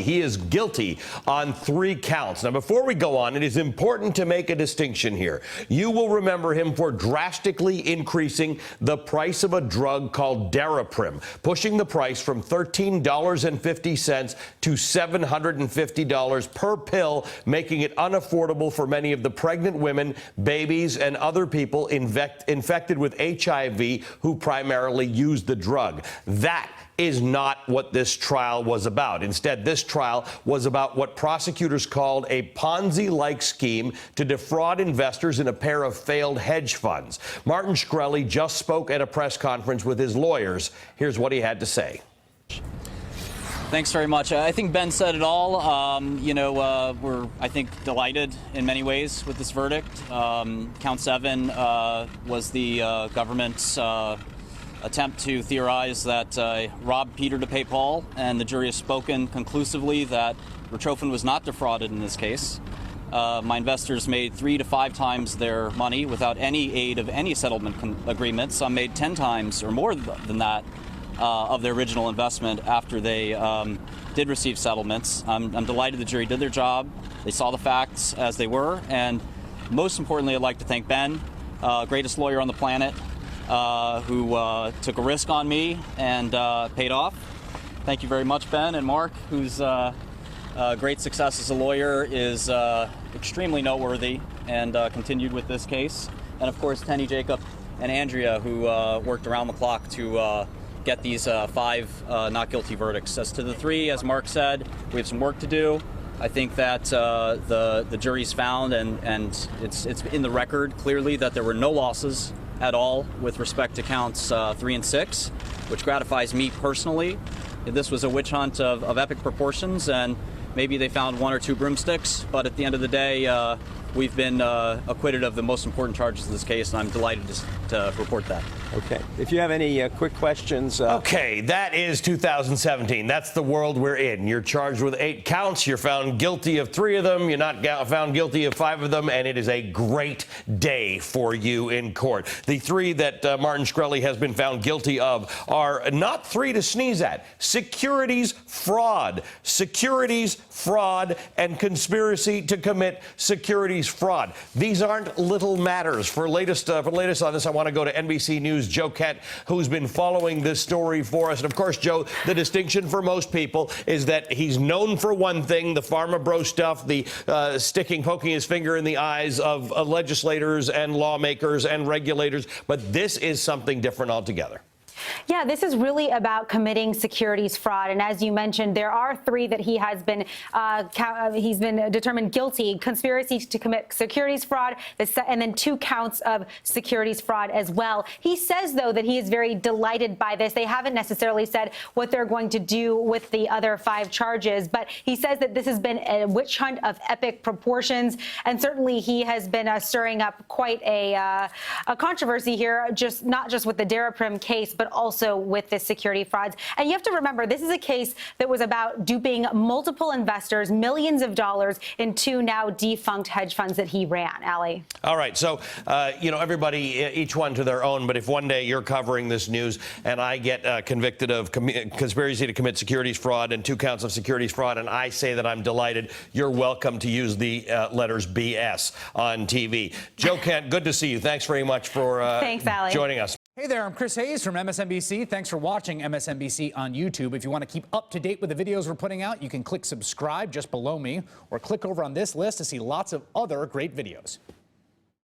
He is guilty on 3 counts. Now, before we go on, it is important to make a distinction here. You will remember him for drastically increasing the price of a drug called Daraprim, pushing the price from $13.50 to $750 per pill, making it unaffordable for many of the pregnant women, babies, and other people infected with HIV who primarily use the drug. That is not what this trial was about. Instead, this trial was about what prosecutors called a Ponzi-like scheme to defraud investors in a pair of failed hedge funds. Martin Shkreli just spoke at a press conference with his lawyers. Here's what he had to say. Thanks very much. I think Ben said it all. We're, I think, delighted in many ways with this verdict. Count 7 was the government's attempt to theorize that robbed Peter to pay Paul, and the jury has spoken conclusively that Richtofen was not defrauded in this case. My investors made 3 to 5 times their money without any aid of any settlement agreement. Some made 10 times or more than that of their original investment after they did receive settlements. I'm delighted the jury did their job. They saw the facts as they were, and most importantly, I'd like to thank Ben, greatest lawyer on the planet, who took a risk on me and paid off. Thank you very much, Ben. And Mark, whose great success as a lawyer is extremely noteworthy and continued with this case. And of course, Tenny, Jacob, and Andrea, who worked around the clock to get these 5 not guilty verdicts. As to the 3, as Mark said, we have some work to do. I think that the jury's found, and it's in the record clearly, that there were no losses at all with respect to counts 3 and 6, which gratifies me personally. This was a witch hunt of epic proportions, and maybe they found 1 or 2 broomsticks, but at the end of the day, we've been acquitted of the most important charges in this case, and I'm delighted to report that. Okay. If you have any quick questions. Okay, that is 2017. That's the world we're in. You're charged with 8 counts. You're found guilty of 3 of them. You're not found guilty of 5 of them. And it is a great day for you in court. The 3 that Martin Shkreli has been found guilty of are not 3 to sneeze at. Securities fraud, and conspiracy to commit securities fraud. These aren't little matters. For latest on this, I want to go to NBC News' Joe Kent, who's been following this story for us. And of course, Joe, the distinction for most people is that he's known for one thing, the Pharma Bro stuff, the poking his finger in the eyes of legislators and lawmakers and regulators. But this is something different altogether. Yeah, this is really about committing securities fraud. And as you mentioned, there are 3 that he has been he's been determined guilty: conspiracy to commit securities fraud, and then 2 counts of securities fraud as well. He says, though, that he is very delighted by this. They haven't necessarily said what they're going to do with the other 5 charges, but he says that this has been a witch hunt of epic proportions, and certainly he has been stirring up quite a controversy here, not just with the Daraprim case, but also with the security frauds. And you have to remember, this is a case that was about duping multiple investors, millions of dollars, in 2 now defunct hedge funds that he ran. Ali. All right. So, everybody, each one to their own. But if one day you're covering this news and I get convicted of conspiracy to commit securities fraud and 2 counts of securities fraud, and I say that I'm delighted, you're welcome to use the letters BS on TV. Joe Kent, good to see you. Thanks very much for Thanks, Ali. Joining us. Hey there, I'm Chris Hayes from MSNBC. Thanks for watching MSNBC on YouTube. If you want to keep up to date with the videos we're putting out, you can click subscribe just below me, or click over on this list to see lots of other great videos.